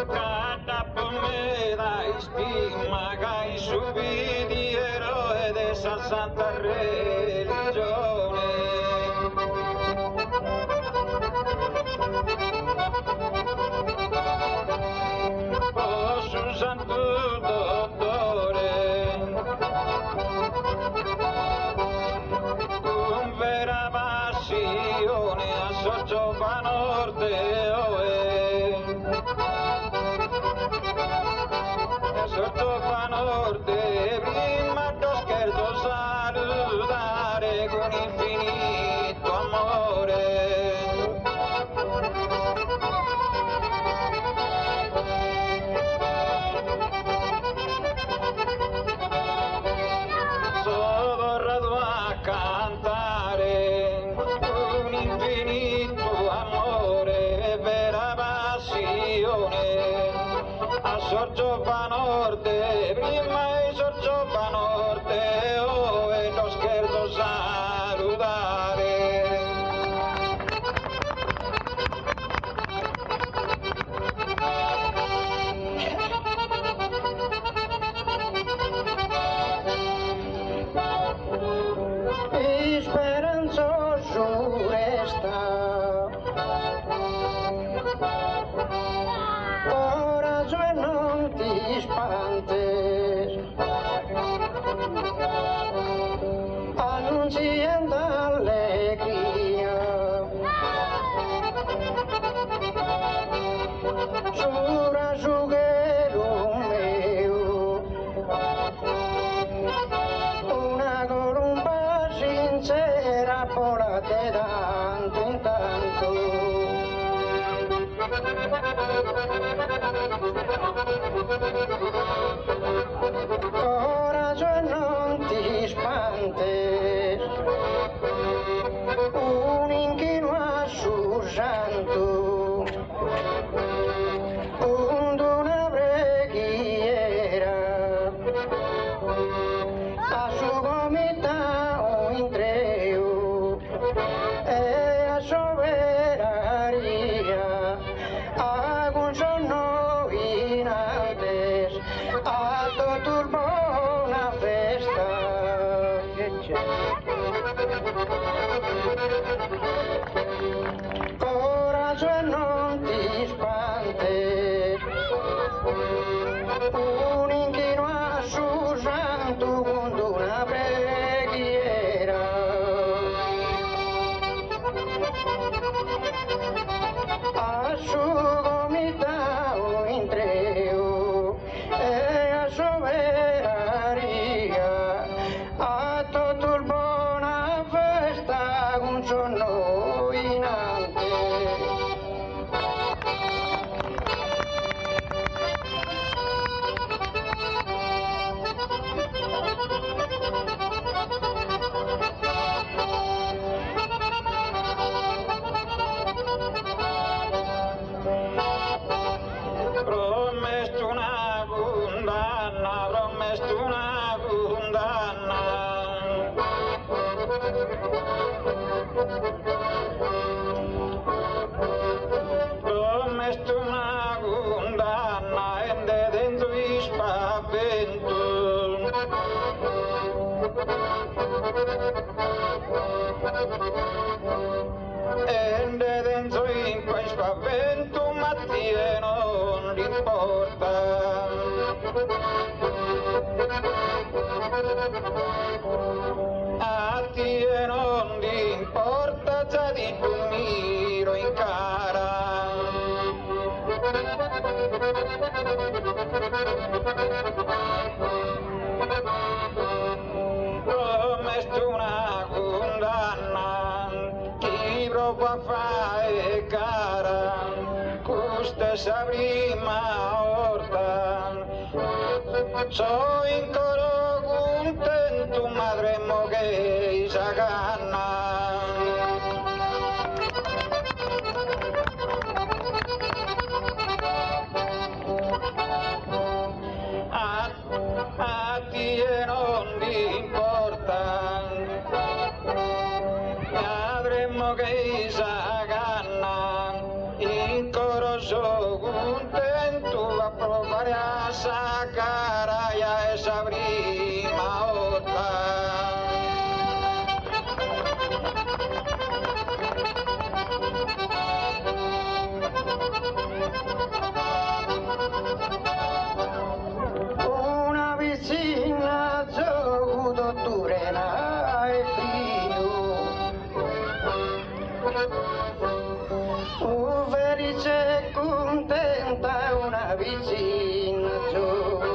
Cada pomeda estima che subì di eroe dessa santa religione. Posso un santo dottore, con vera passione associo Panordeo sotto Panorte, prima che scherzo salutare con infinito amore. Sono rado a cantare con infinito amore, vera passione. A Sorgio Panorte, prima è Sorgio Panorte, oh, e lo scherzo salutare. E speranzoso resta, non ti spantes, annunciando allegria, sura sughero meu, una corumba sincera pola te tanto in tanto. Coraggio non ti spantes, un inchino a suo santo, una preghiera, a suo comita o in treo, e a soveraria, a un sonno in altes, a tutto buona festa. Coraggio non ti spantes, un inchino a suo santo con una preghiera. A suo comita o in treo, e a soveraria, a tutto il buona festa con sonno in ante. Promesso una condanna, promesso una condanna. Promesso una condanna e dentro i spavento. E dentro in quel spavento Mattia non gli importa. A te non ti importa, già di tu miro in cara. Promesso una condanna, chi prova a fare cara, questa prima orta, so in coro contento, madremmo che sa canna. A te non ti importa, madre mo che sa canna, in coro so contento a provare a saccare esa prima volta. Una vicina gioco dottore e frio, felice e contenta una vicina gioco,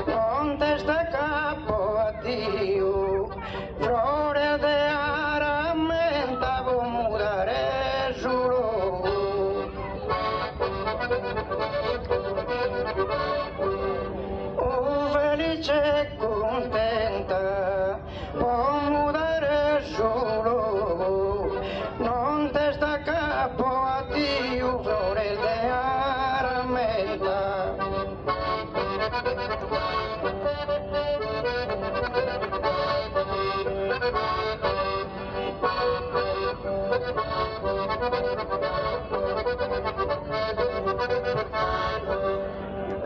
non testa capo a Dio, flore de aramenta può mudare solo. Felice e contenta può mudare solo, non testa capo a Dio, flore de aramenta.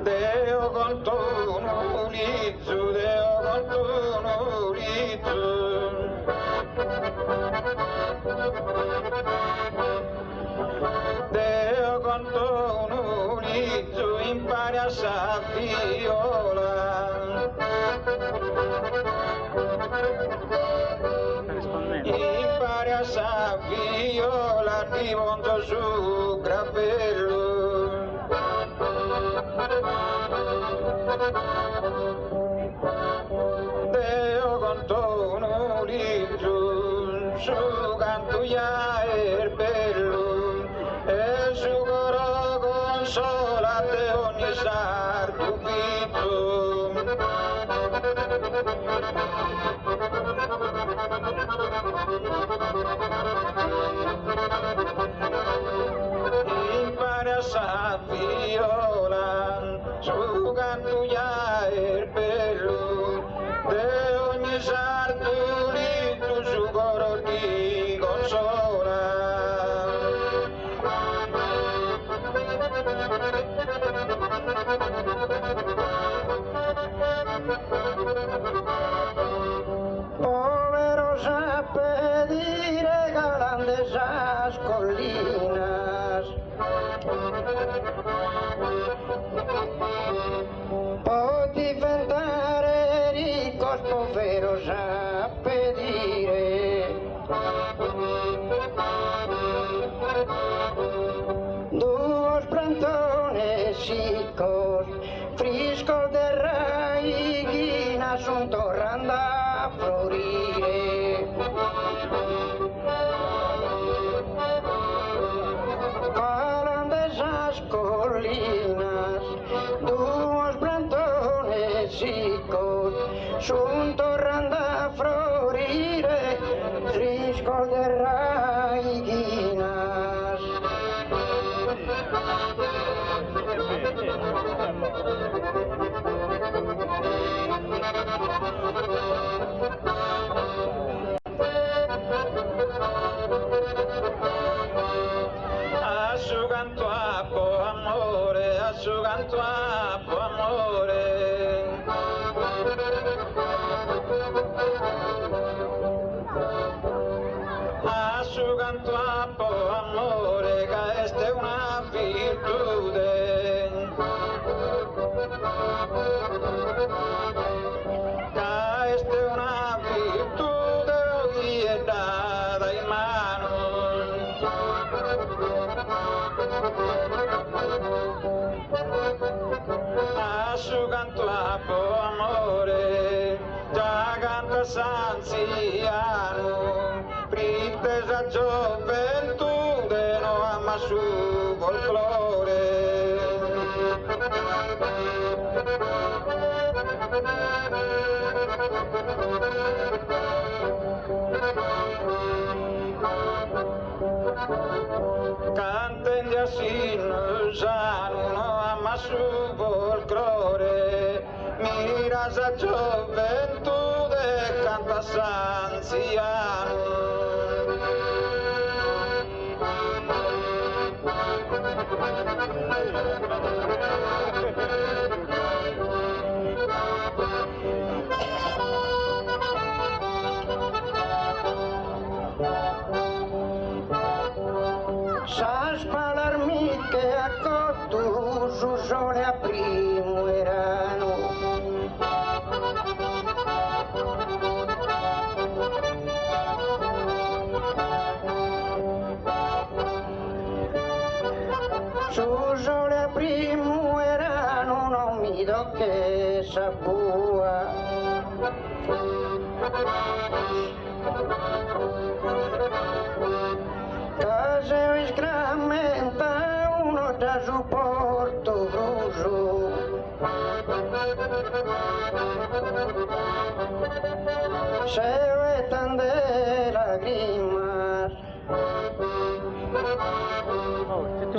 Deo contorno lizzo, Deo contorno lizzo, Deo contorno lizzo, impari a sa viola, impari a sa viola, ti monto su grappello. Deo contorno lizzo, su canto ya il bello, e su coro consolate ogni sarto pizzo. Impari a sa viola, su canto ya il bello, de ogni sarto lì su coro ti consola. Povero sape dire galante esas colinas, può diventare ricos, povero sape dire. Dos plantones chicos, friscos de raiguina, son torrando a florire. Calan de esas colinas, dos plantones chicos, son torrando a florire, friscos de raiguinas. A su canto a po amore, a su canto a po amore. A su canto a po amore, che este una virtude. Che este una virtude y è data in mano. A su canto a po amore, già canta s'anziano, prittesa gioventù no ama su folklore. Canten di asinusano no ama su folklore, mira sa gioventù canta anziano. Sa spalarmi che a cotto su sole a primo erano. Su sole a primo erano non mi do che sapua. Case escramenta uno da supporto bruso. Se ve tante lágrimas,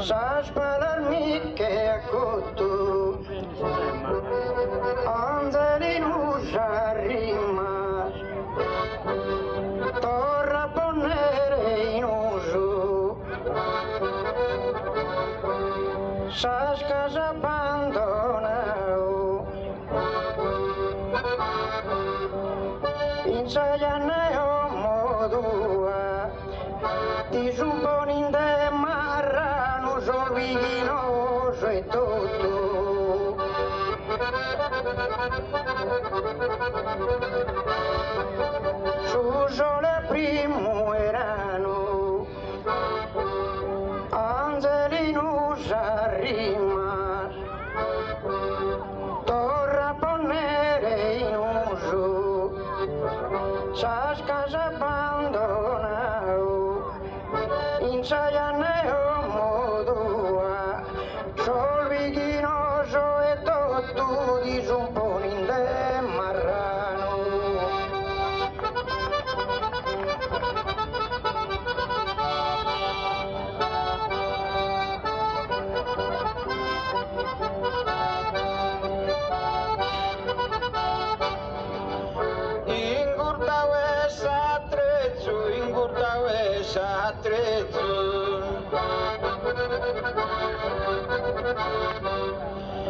sa spalarmi che a cotto, Angelino s'arrima, torna a ponere in uso, sa casa abbandonata, in Sayane o modua, ti supponi in te marrano, sorviginoso e tutto. Su sole primo erano, Angelino s'arrima, torna a ponere in uso, sa casa abbandonata, in Sayane o modua, sol viginoso e tutto di supponi in te marrano.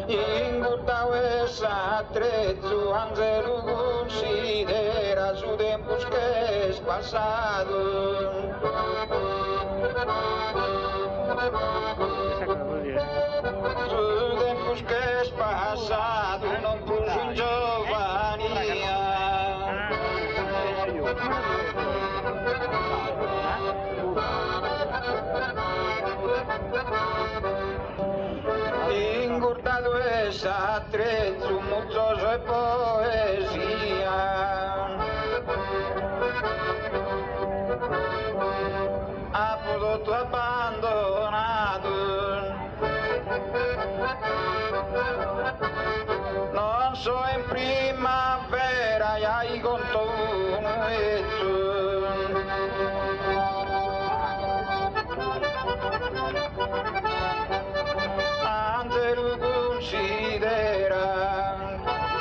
Ingurtaue s'attrezzo, Angelo considera su tempos che è passato. Su tempos che è passato, non puso in giovania. Ingurtato e s'attrezzo, muzzoso e poesia. Ha prodotto abbandonato, non so in primavera e hai conto uno e Angelo considera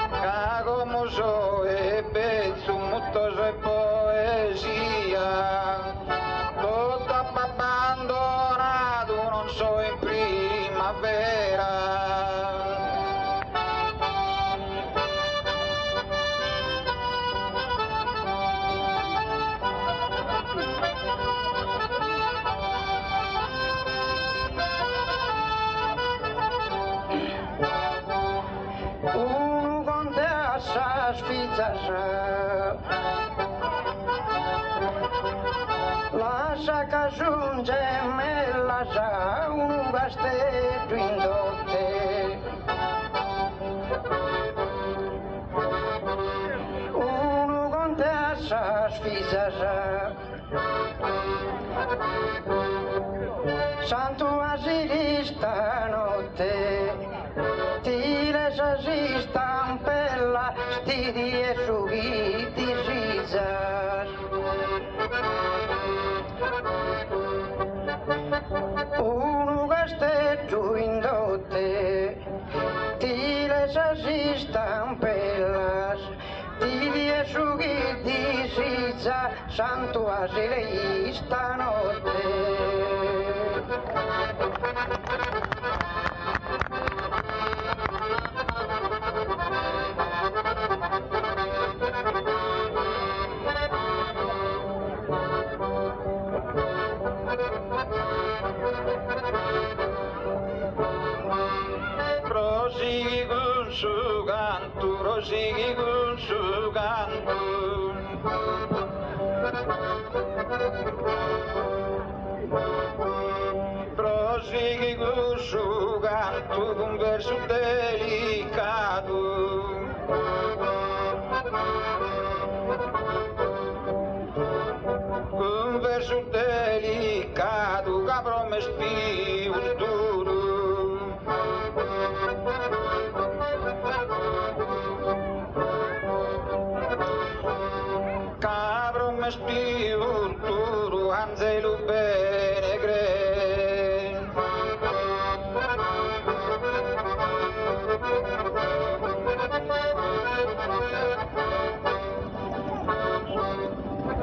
che come so e pezzo muttoso e poesia, tutto abbandonato, non so in primavera. Uno con te sa sfizzasa, lascia che giunge me lascia un bastetto in dote. Uno con te sa sfizzasa, santo asili stanotte, ti lascia si stampella, sti die sugiti sfizzas. Uno castetto in dote, ti lascia si stampella, ti die su chi dici già, santo asile stanotte. Prosighi con su canto, prosighi con su canto. Prosighi con su canto, con verso delicato. Con verso delicato, capro me spio duro. Cabro me spio duro, anzelu bene gre.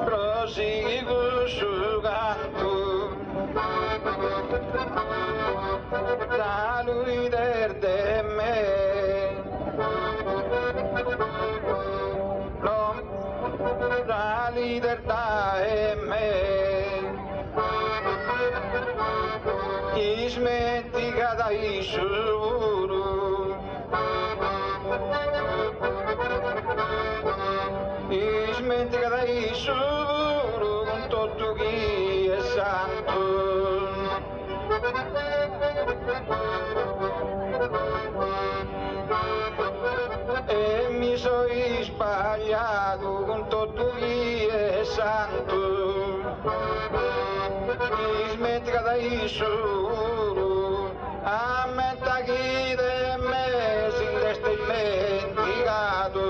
Prosigo su canto, da lui de me, no, la libertà è me, smetti dai sicuro, smetti dai sicuro con tutto chi è santo. E mi sono sbagliato con tutto chi è santo. Smetti dai solo, ammetta chi di me si resta dimenticato.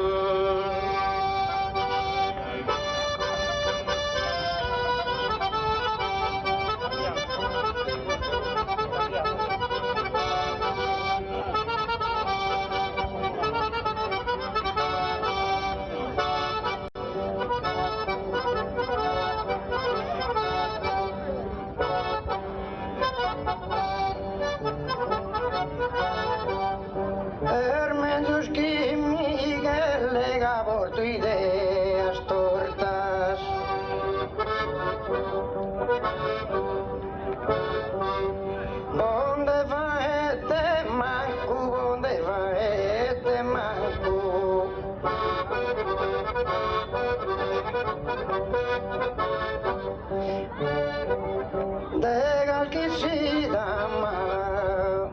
Che mi lega por tu ideas tortas. Donde va este manco, donde va este manco. Deja que si da mal.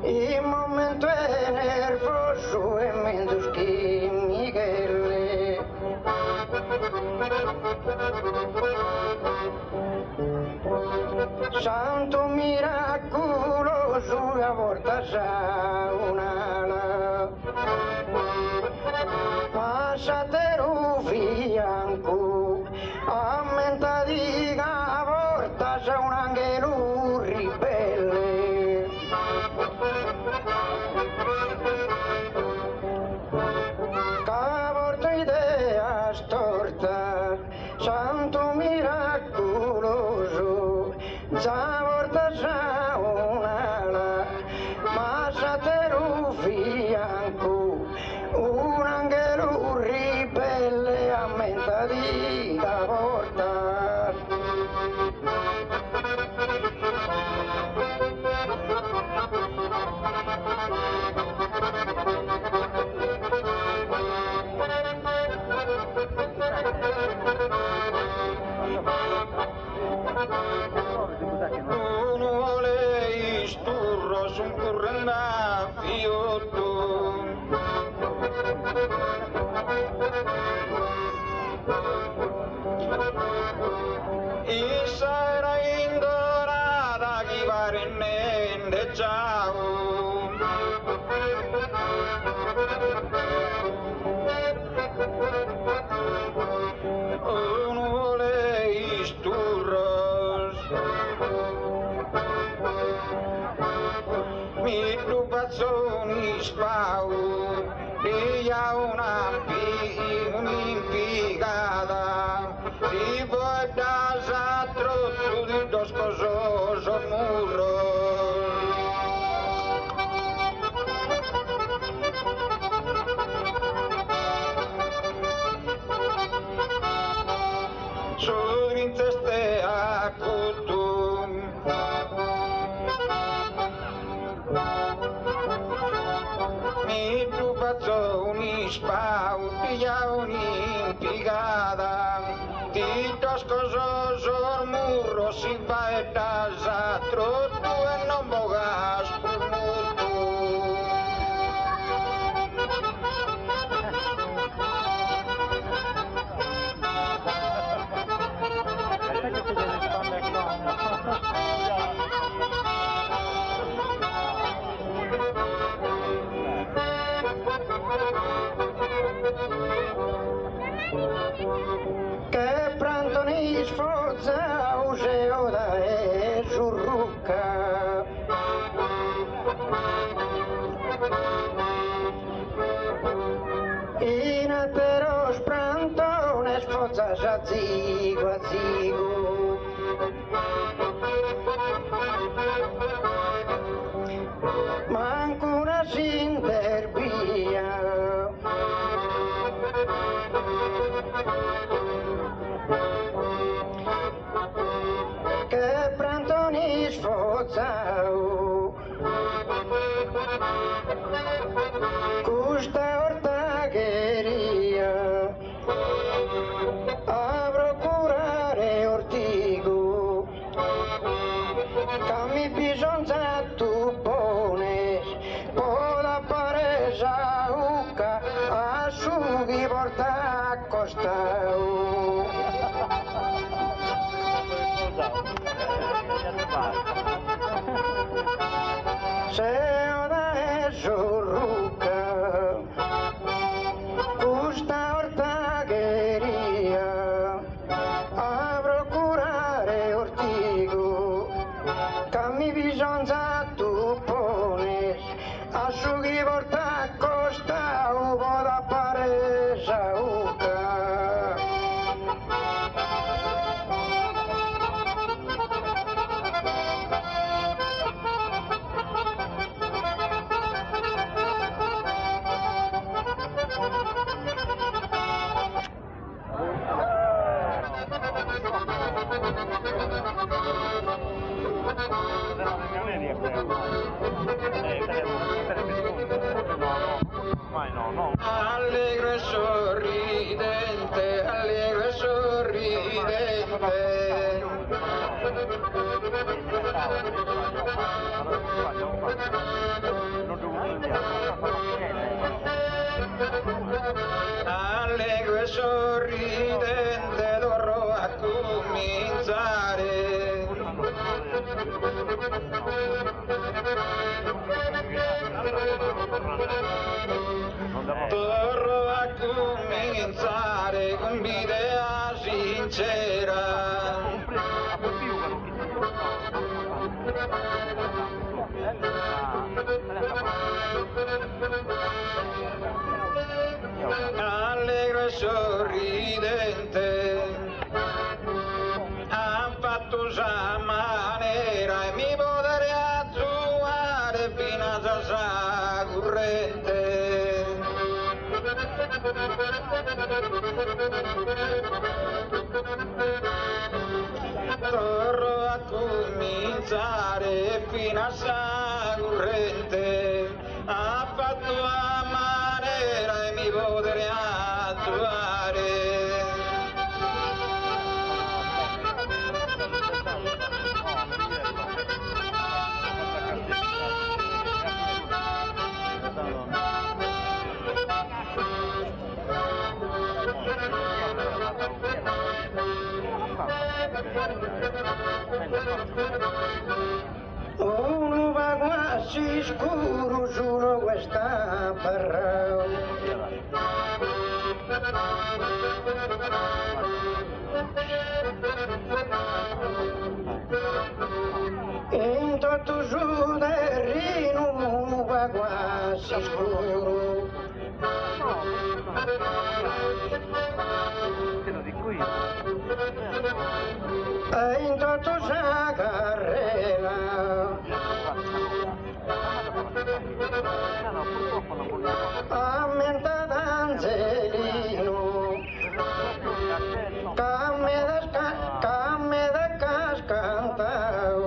Y momento nervoso e menos que Miguel. Santo miracoloso a volta sa un'ala. Passatero fianco, aumenta di a volta sa un angelo ribelle. Cavorto ideas tortas, santo miracoloso, già volta sa un'ala, passatero fianco, un angelo ribelle aumenta di a volta. Uno le isturro su un currenda fiotto. Issa era indorata chi pare nende ciao. Uno vuole isturros. Mi rubazzoni spau. piglia un'impicata, si può da s'altro su di dos cososo murro. Sudrințeste acutum, mi tu faccio un'ispau, piglia un'impicata, ti toscoso murro si va e da s'altro tu e non bogas per murro. Che pranto ni sforza useo da e giurrucca, in altero spranto ne sforza a zigo a zigo. Ma ancora si interbia, che pranto ni sforzau, questa ortagheria a procurare ortigo, che mi bisogna tu pones, poda paresa uca, asciughi porta accostau. Se ora è giurrucca, questa ortagheria a procurare ortigo, che mi bisogna tu pones, asciughi porta costa uvo da paresa uca. Allegro e sorridente, allegro e sorridente. Allegro e sorridente dovrò a cominciare. Torno a cominciare con un'idea sincera. Allegro e sorridente, ha fatto sa maniera e mi potrei attuare fino a sa corrente. Torno a cominciare fino a sa corrente, ha fatto a maniera e mi potrei attuare. Uno va quasi scuro, giuro questa barra. In tutto giù del rino, uno va quasi scuro. E in tutta la carriera aumenta d'Angelino che me cascantau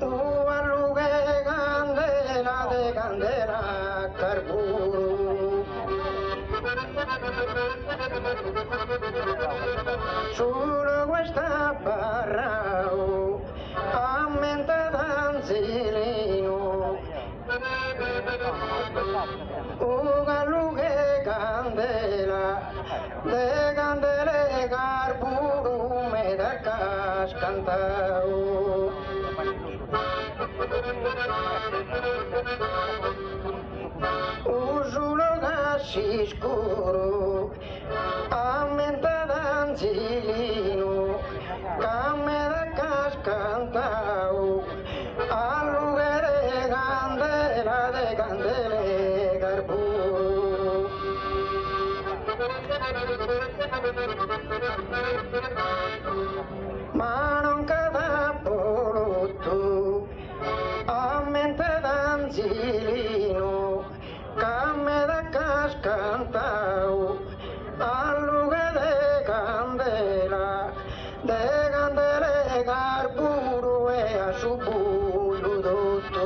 ugualugue candela de candela carburo solo questa parrao aumenta d'Angelino ugualugue candela de candele carburo me da cascantau usulo gassi scuro aumenta d'Angelino che me da cascantau allughe de candele carburo ma non cada polotto aumenta d'Angelino che me da cascantau allughe de candele carburo e a su bullo dotto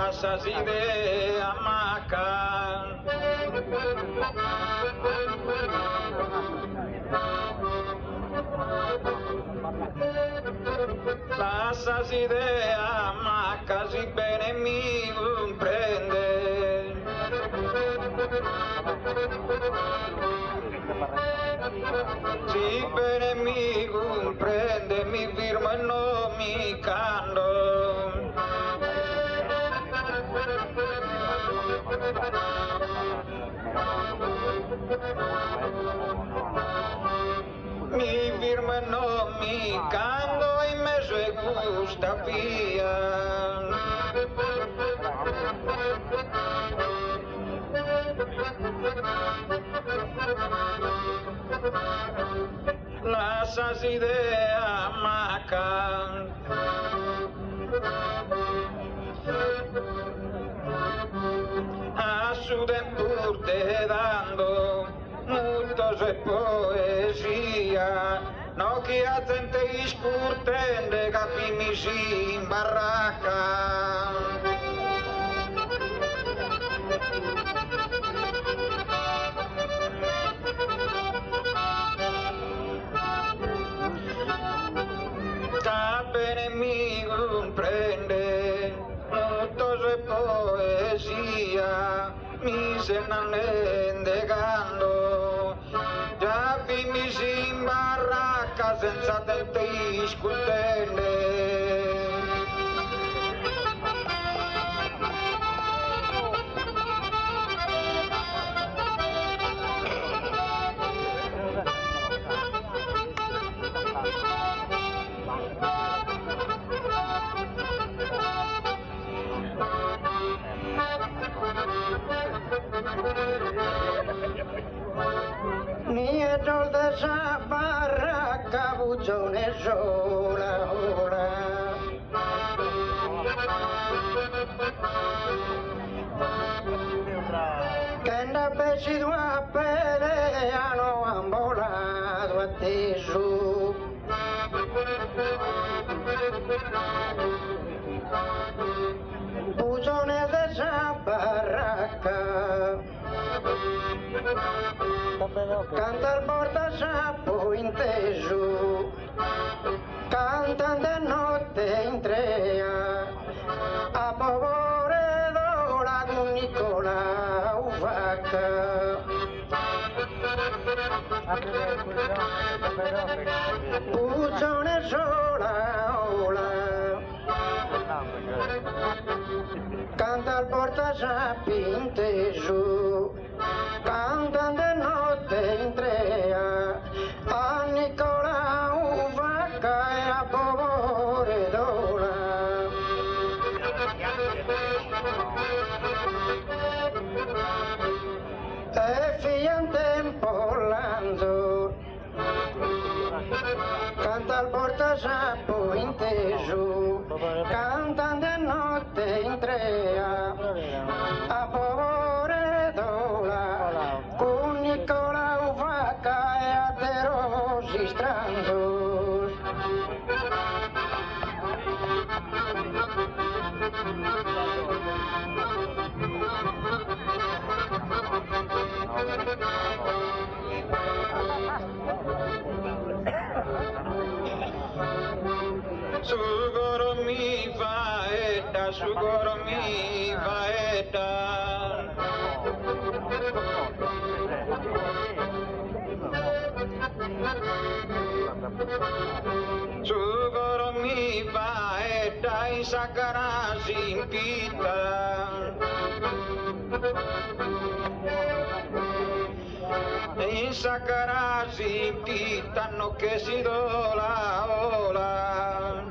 lasciasi de amaca lasciasi de amaca si bene mi comprende si bene mi comprende mi firma e non mi cando mi firma e non mi cando e me se gusta via lasciasi de amaca a su tempur te dando mutos de poesia no que a gente discurten de capimisi in barraca bene mi comprende mutos de poesia mi se nandegando già mi si in baracca senza tente discutende nieto de esa barraca buchones sola ora che da vestido a pelea no han volado a teso buchones de esa barraca canta il portasapo inteso cantan de notte in trea a favore d'ora con Nicola Uvacca buzzone sola sapinte su, cantando de notte in trea, a Nicolau vacca e a Bovore d'Ola. E figlia in tempo l'anzo, canta al portasappo inteso, cantando de notte in trea, a Bovore d'Ola, con Nicolau vacca e a De Rosi strandos. Sugoro mi faetta, sugoro mi faetta. Sugoro mi faetta, in sacarasi in pita. In sacarasi in pita, no che si dola ola.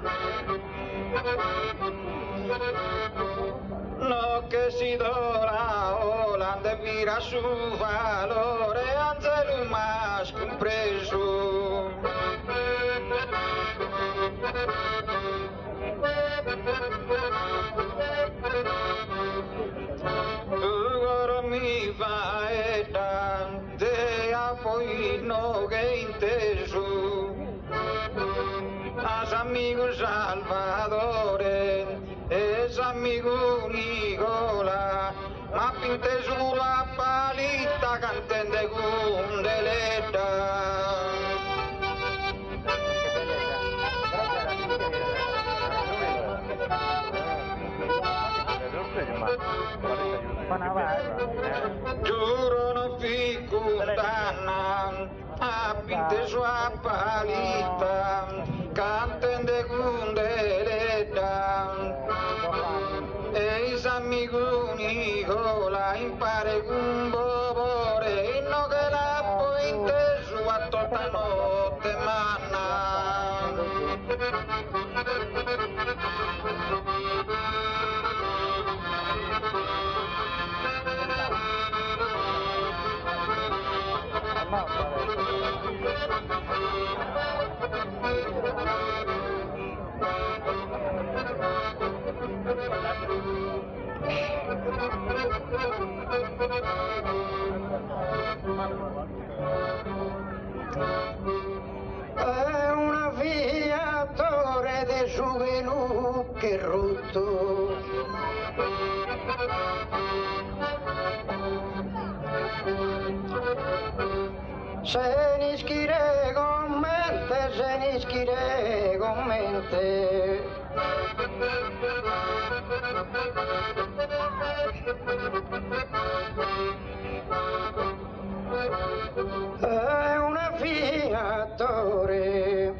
No che si dora ola, de vira su valore, anzelu mas compreso. Ugoro mi faetta, de a poi no che inteso. As amigo Salvadore, es amigo Nicola, ma pinte sulla palita cantende gundeletta. Giuro non fi condanna, a pinte sua palita cantende gundeletta. Eis amigo Nicola impare con bovore, no che la pointe sua tutta notte manna. È una via torre de su velu che rutto. Se ni schire con mente, se ni schire con mente. È una fiatore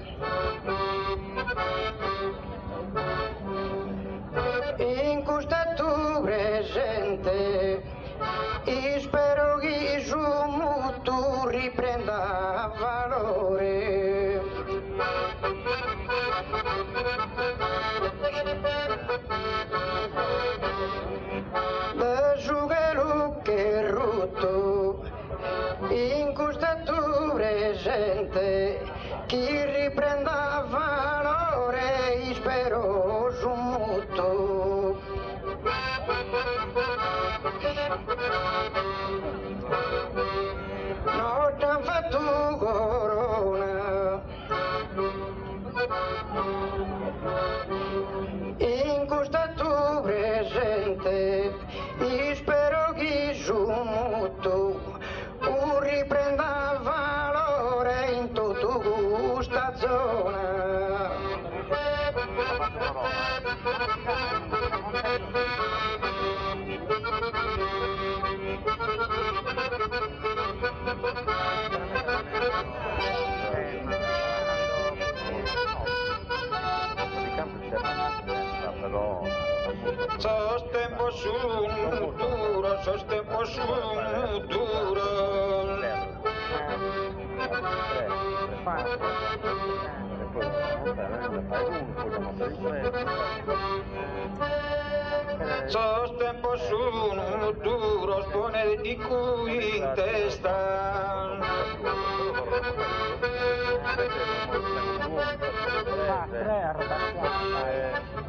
in questa tu presente, e spero che su mutu riprenda valore. Da su che rutto in questa tu presente, chi riprenda valore, e spero su mutu. Non t'han fatto corona, in questa tu presente, e spero che su mutu riprenda valore in tutta questa zona. Sos tempo sono duro, sos tempo sono duro. Sos tempo sono duro, spone di cui in testa.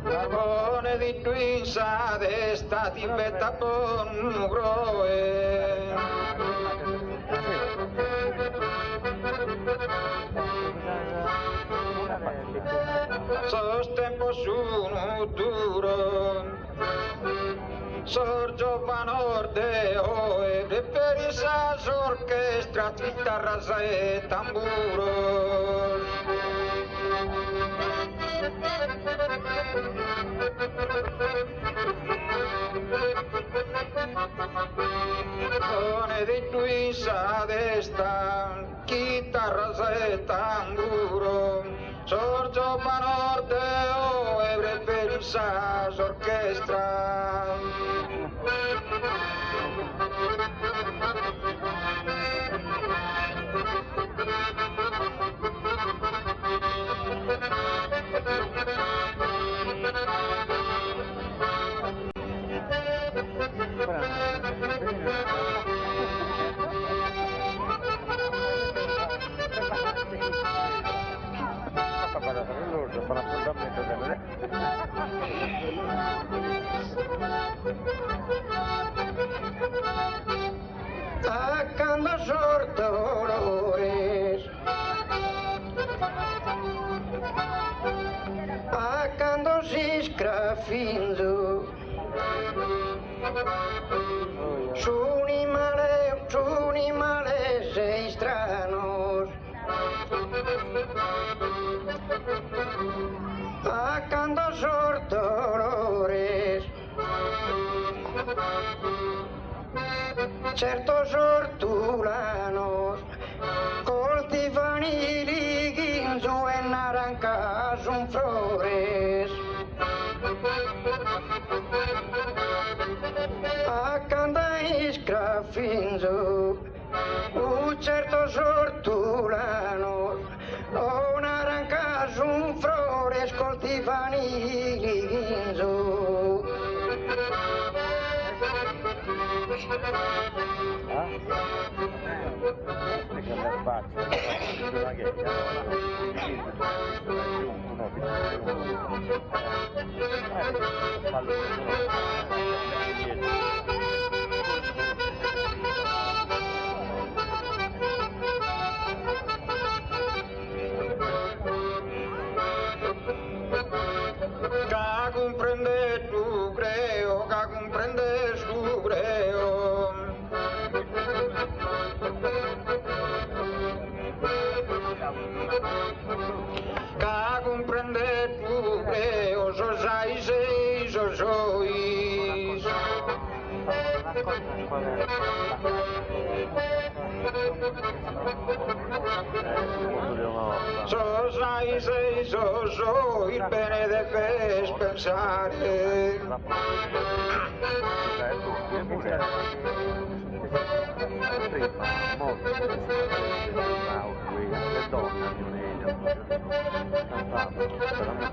Spone di cui in sa testa, ti betta con groe. Sos tempo sono duro, sorgio vanordeo e per sa orchestra, chitarra e tamburo. Con di tu sa destra, chitarra e tamburo. Sorgio vanordeo e per sa orchestra. Accanto sorto dolores, accanto si scraffinzo, suni male sei strano, accanto sorto dolores. Certo sortulano, coltivani lighinzo e naranca son flores. Accanto iscraffinzo, certo sortulano, o naranca son flores, coltivani lighinzo. Ca comprende tu creo, ca comprende tu creo. Ca comprende tu creo, so sai sei, so sois. So sai sei, so sois, il bene debes pensare.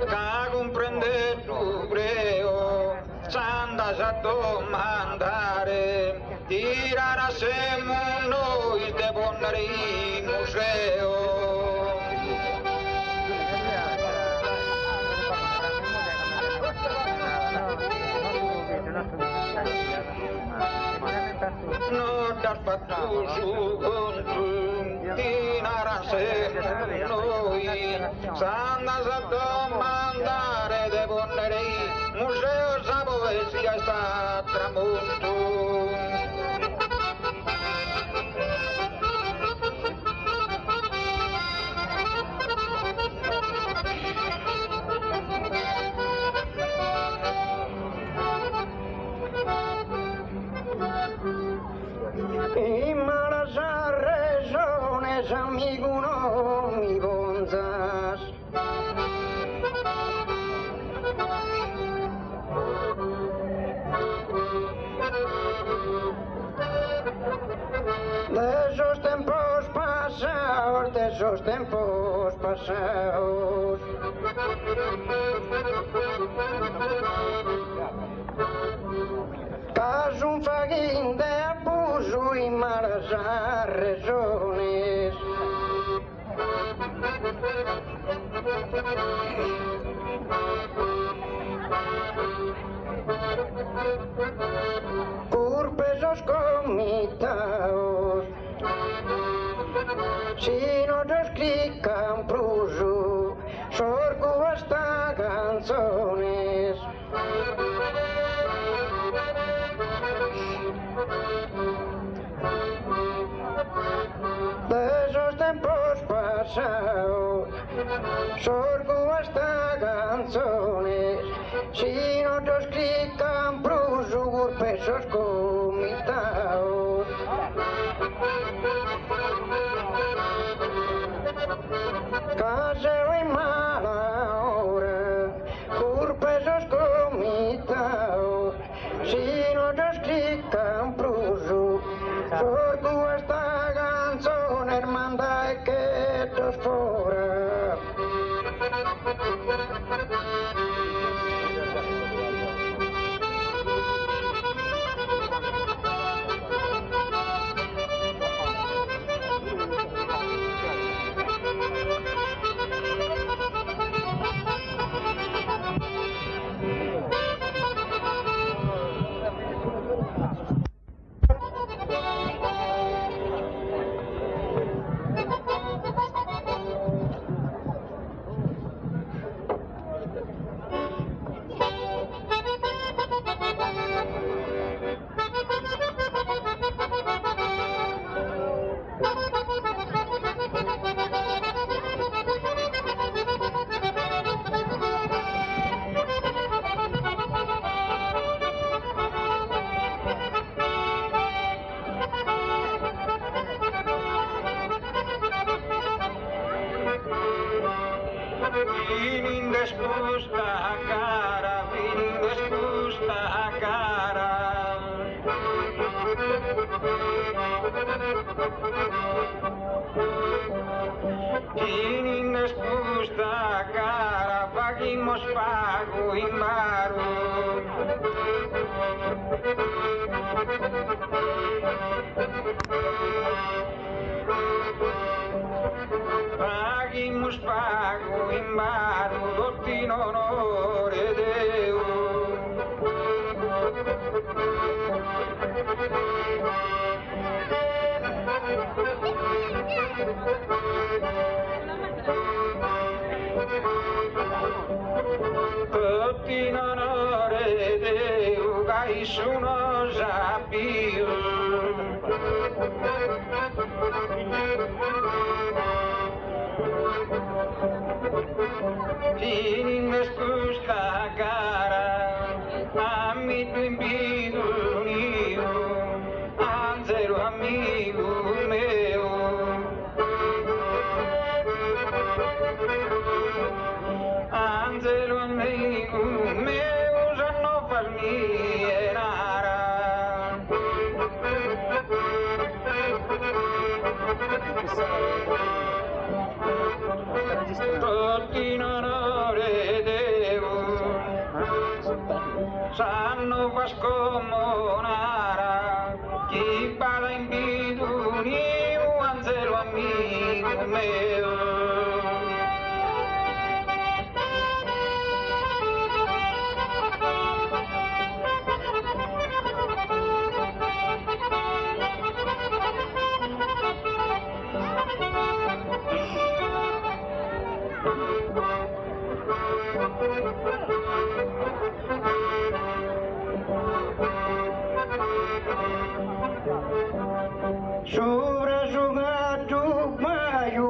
Ca comprende tu creo, s'andas a domandare, tirare semo noi de bonare in museo. No das fatto su conto, tirare semo noi, s'andas a domandare de bonare in museo, sa poesia sta tramonto. I malas razones, amigo, no mi bonzas. esos tempos pasados. Tras un faguín de abuso y malas razones, por pesos comitados, si no te explican pruso, sorgo hasta canzones. De esos tempos pasados, sorgo hasta canzones, si no te explican pruso, por pesos comitados. Caseo en mala hora, por pesos comitados, si no te explican pruso, sorgo hasta canzone, hermandad que tos fora. Vinin despusta cara, vinin despusta cara. Vinin despusta cara, pagimos pago y maru. Pagimos pago in mano, dotti in onore Deo. Dotti in onore Deo, che sono sapio. Vinin despusta cara, amico invito mio, Angelo amico mio. Angelo amico mio, se non farmi enara. Tutti in onore Deo, sanno pascomonara, chi parla in biduni, un Angelo amico mio. Sobre su gato maio,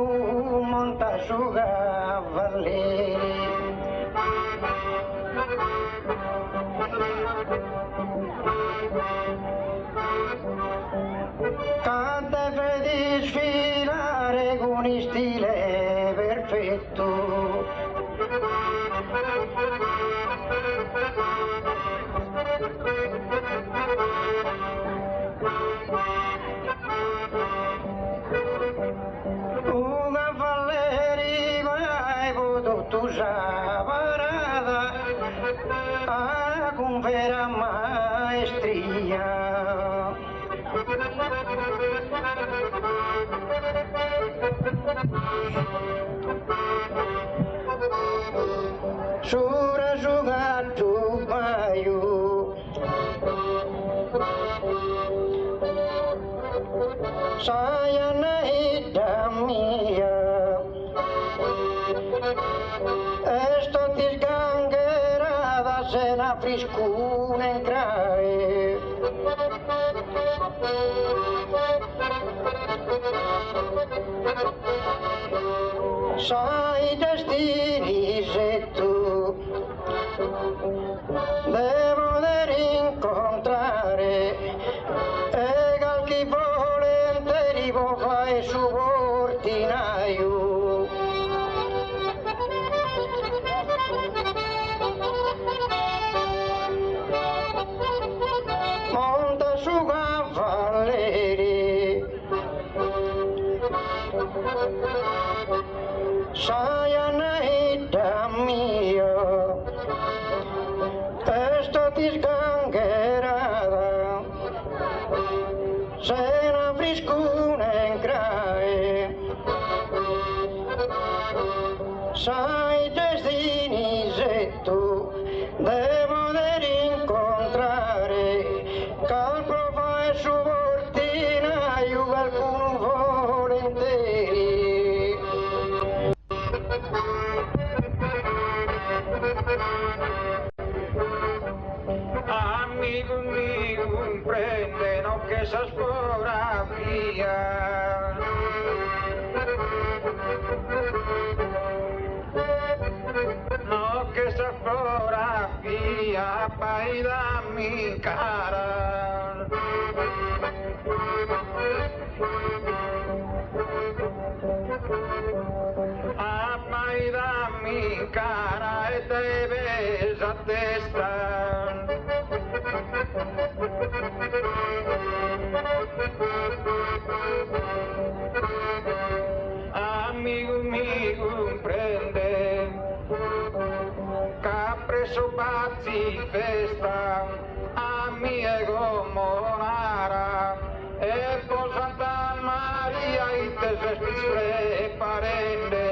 monta su cavalli. Canta di sfilare con stile perfetto. con vera maestría. Sura juga tu bayu, saya naik damia. Esto tis gangeradas en afriscun en crae. Sai destini se tu devo poter incontrare egal chi volentieri può fare subordinaio. Monta su cavalleri, saya naik damia. Esto tis gangherada, se n'afriscun en crae. Sai destini se tu devo poter incontrare calcolo fa e subordinaio qualcuno volentieri. Amigo mío, comprende no que esas fotografías no que esa fotografía paida mi cara. Apaida mi cara y te ves a testa. Amigo mío, comprende che ha preso pazzi festa a amigo monara e por Santa Maria y te se preparende.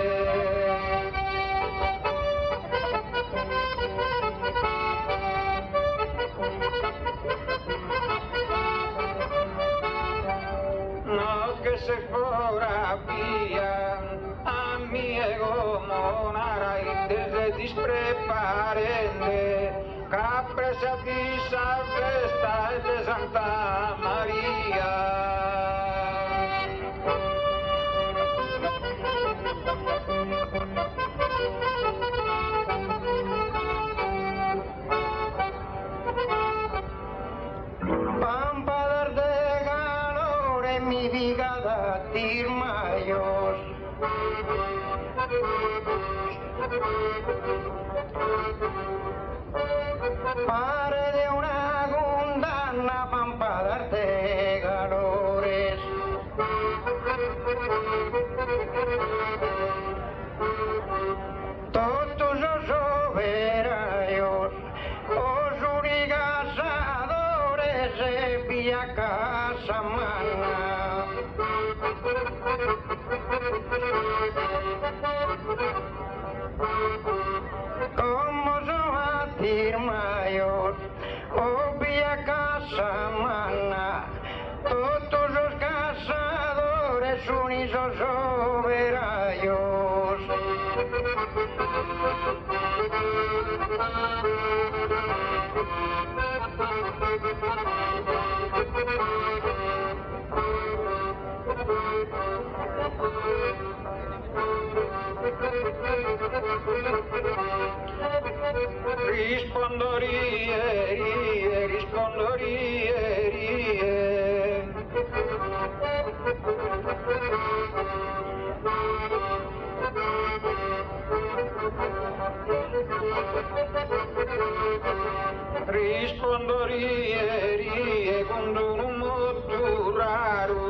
No que se fotografía amigo monara y te se dispreparende capresa quizá festa de Santa María. Pampa de calor en mi vigada tirmayos. Pare de una gundana pampa de calores. Todos los soberanios, os unigasadores de Villa Casamana. Como son afirmados, obvia Casamana, todos los cazadores unidos soberanios. Rispondo rie, rispondo rie. Rispondo rie con un modo raro.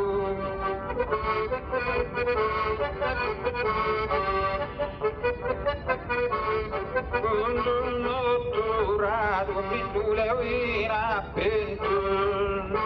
Con un modo curado mi tuleuina pentul.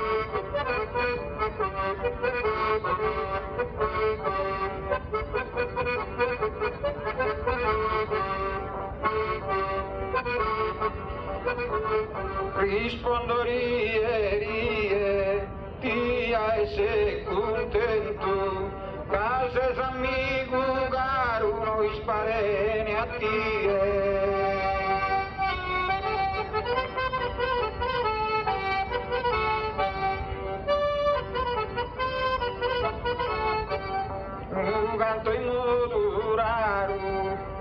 Rispondo rie, tia esse contento, cases amigo caro no isparene a tie. Canto in modo raro,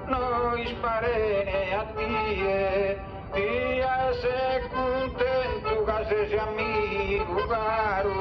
no isparene a tie, tia se contento, cases amigo caro.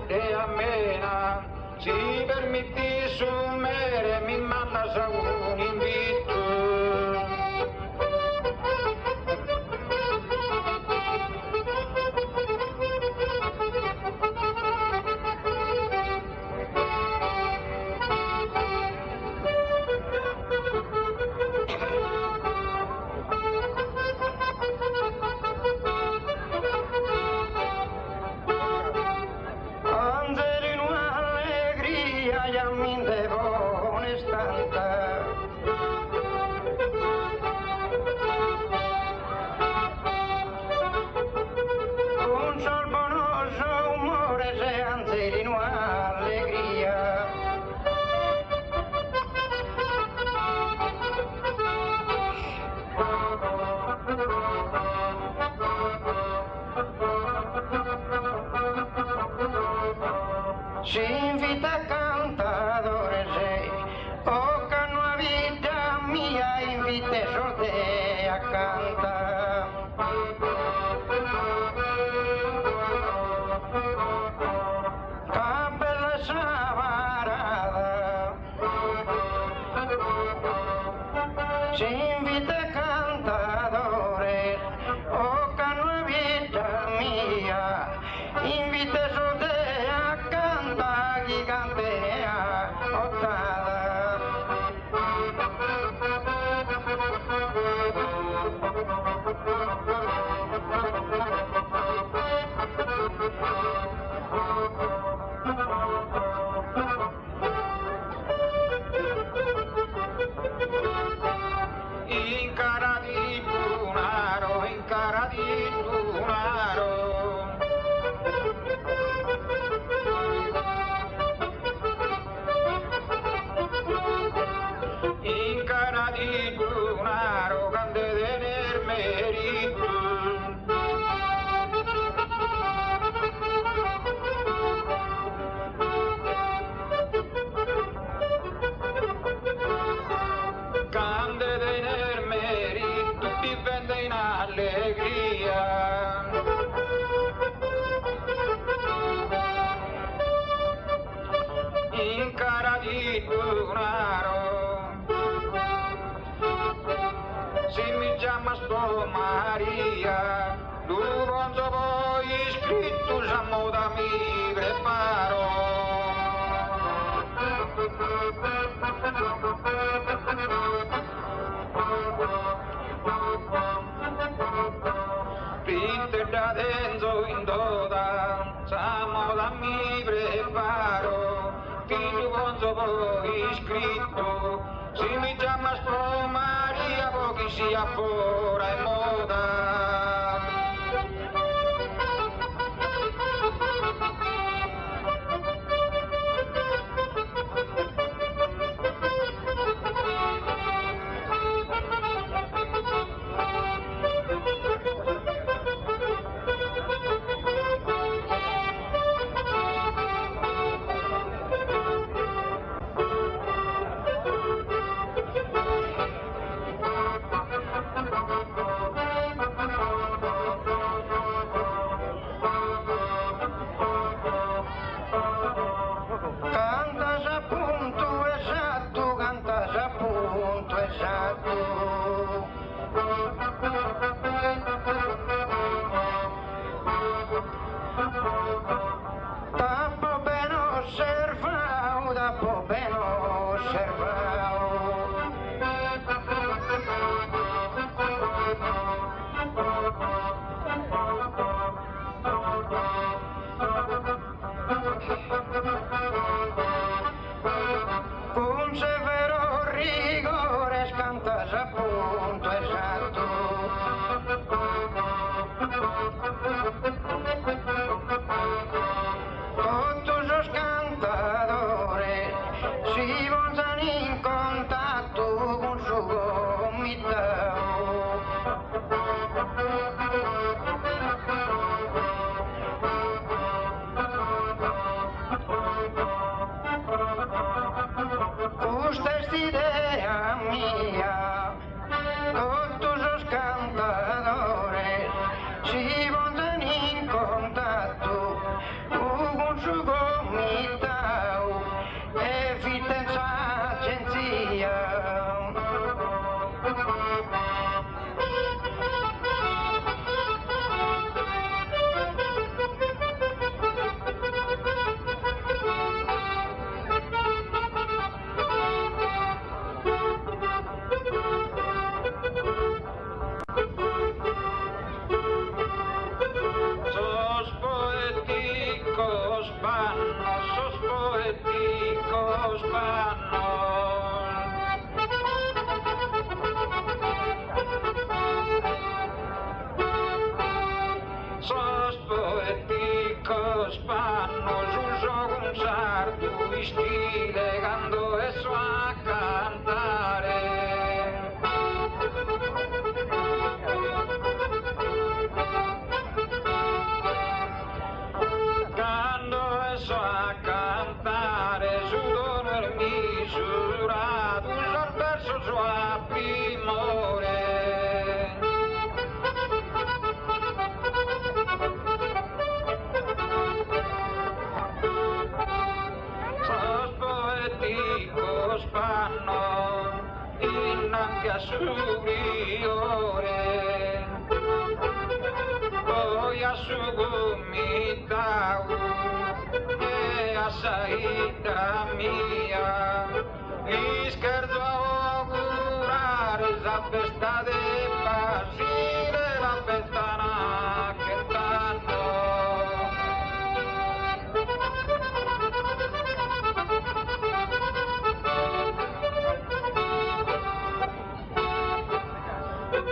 De amena, si permitti sumere mi mandas a un invito. Si invita cantadores, o que no habita mía, invite sorte a cantar. Capela sabarada, si invita cantadores, o que no habita mía, invite notada. Si mi llamas por María, tu bonzo voy escrito a moda mi preparo. Peter da dentro in doda, sa moda mi preparo. Tu bonzo voy escrito, si mi llamas por María, porque sia fuera en moda. Con severo rigore cantas a punto esatto. Todos los cantadores si van en contacto con su gomita. Esta es idea mía, todos los cantadores si van en contacto con su gomita, eviten esa agencia. Sos poéticos panos. Sos poéticos panos, un sartu isti legando eso a cantare. Eso a cantare su dono el misurato, un verso su a primore. Sos poéticos panno, innanzi a superiore, poi a su gomitau. saída mia, gli scherzo a augurare la festa de Basile, la festa che tanto.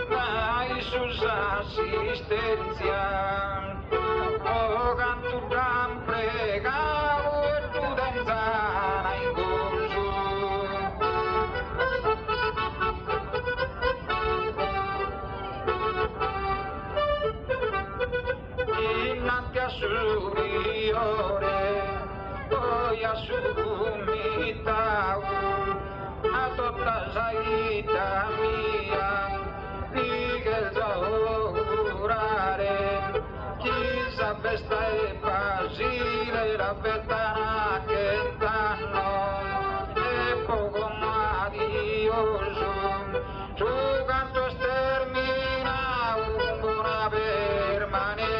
Mai sus assistenza, o canto gran pregavo e tu denzana in corso. Innanti a superiore, poi a sumitavo, a tutta saída mia, che augurare, chissà festa e Basile, la festa che danno, e poco madioso, su canto stermina una buona permanenza.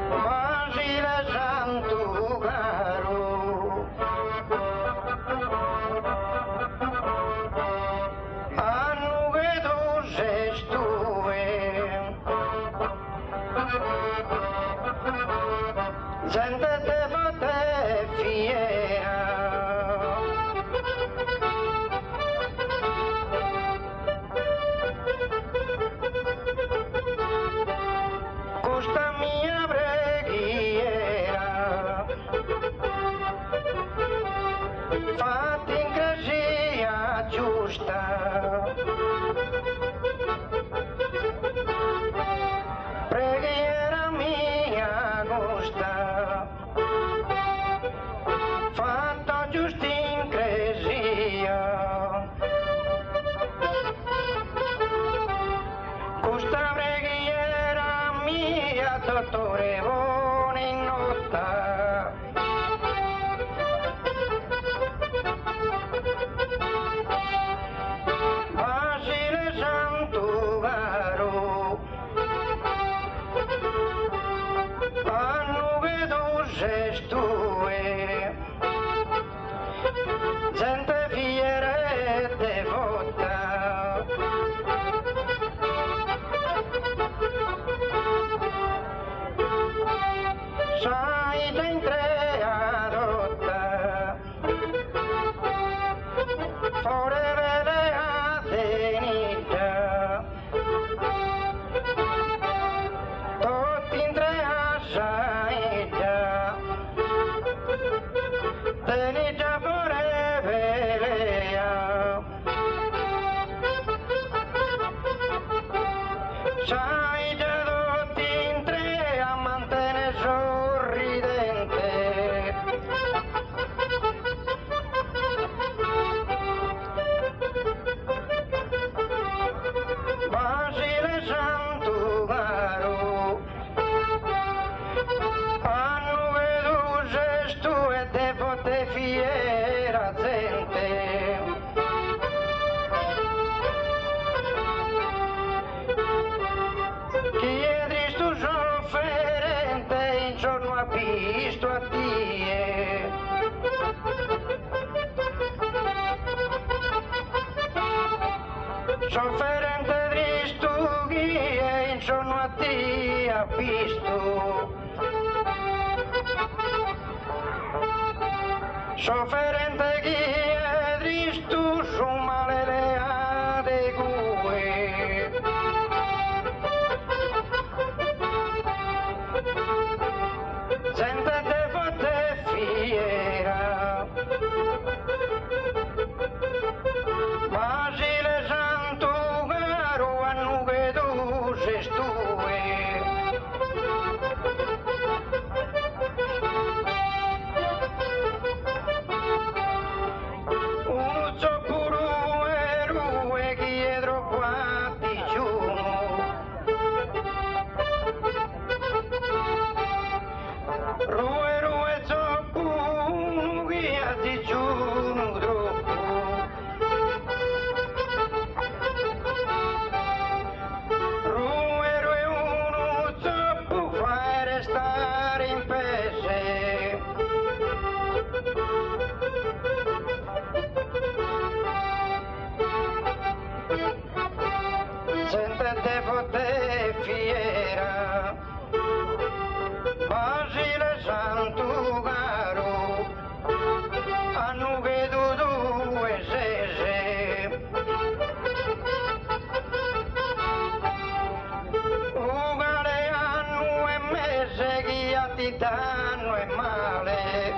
Basile santo caro, hanno che tu sei stue, sentete fate fiera, questa mia preghiera, fatti in grazia giusta, preghiera mia gusta, fatto giusto in grazia, questa preghiera mia dottore buona in notta. Basile santo caro, hanno che tu sei stue, gente fiera e devota, sai in tre adotta, fore vede a tenita, tutti in tre a saida, tenita fore velea, saida tutti in tre a mantenere sorridente. Basile santo caro, hanno che tu sei stue e devote fiera gente. Chi è tristo sofferente in giorno ha visto a Dio, sofferente tristo chi è in giorno a Dio ha visto, sofferente chi è tristo su male le adegue, sentete forte fiera, Basile santo caro, hanno che tu sei stue, a ti danno e male.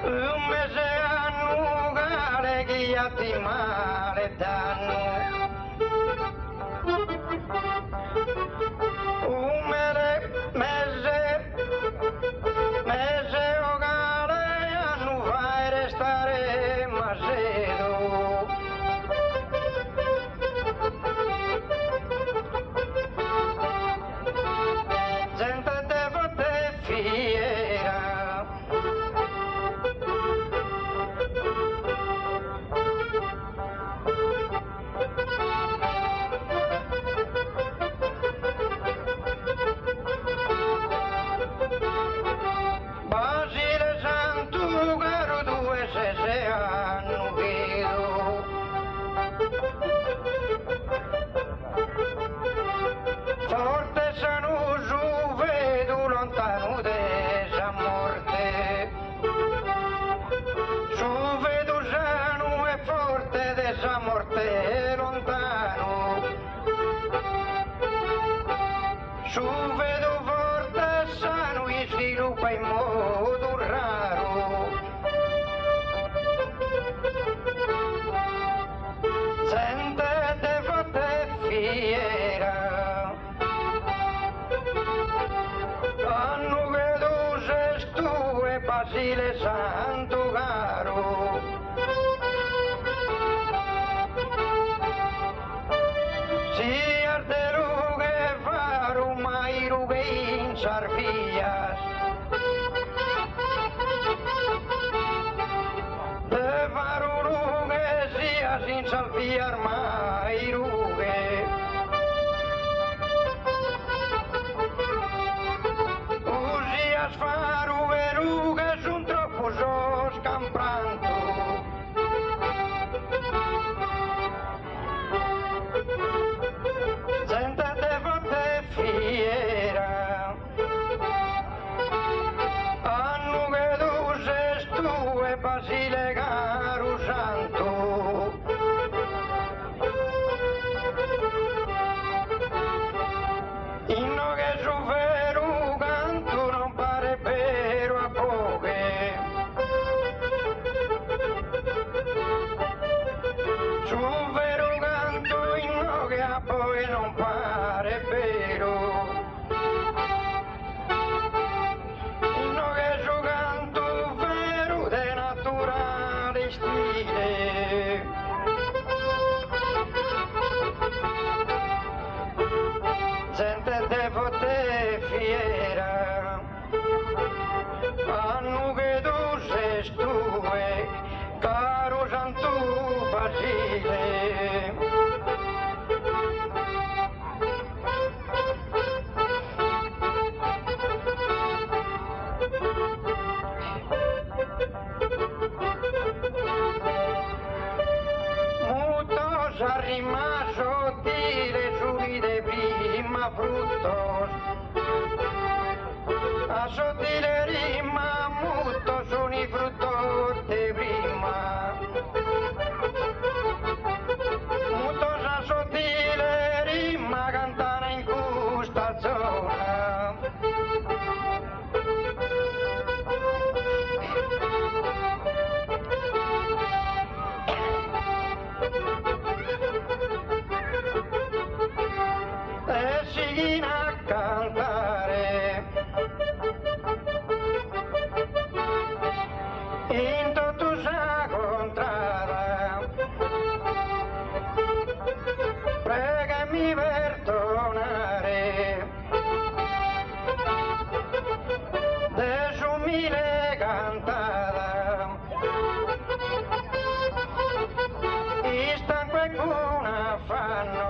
Un mese annugare che a ti male danno. Un mese ogare annu fai restare macedo. Gente te vote fiera. Basile Santu caro due se hanno vedo. Forte sanu su vedo lontano desa morte. Su vedo sanu e forte desa morte lontano. Su vedo forte sano e sviluppa in modo raro. Sentete forte fiera. Anno che tu sei tu e Basile Santo caro. Si arte rughe faru mai rughe in sarvias. De faru rughe sia sin salviar mai rughe. Usias faru e rughe sun troppo sos campranto. Sentate vote fiera. Annu che tu sei tu e Basile caro santo. Inno che su vero canto non pare vero a poche. Su vero canto inno che a poi non pare vero. Inno che su canto vero de naturale stile. Sentete vote fiera. Annu che tu sei tu e caro santo Basile. Mutos a rimaso dire sui de prima fruttos. A sottile rima muto sono i fruttos de prima. Mutos a sottile rima cantano in questa zona. E si a cantare in tutto sa contrada. Pregami perdonare de su mille cantata. Istan qualcuna fanno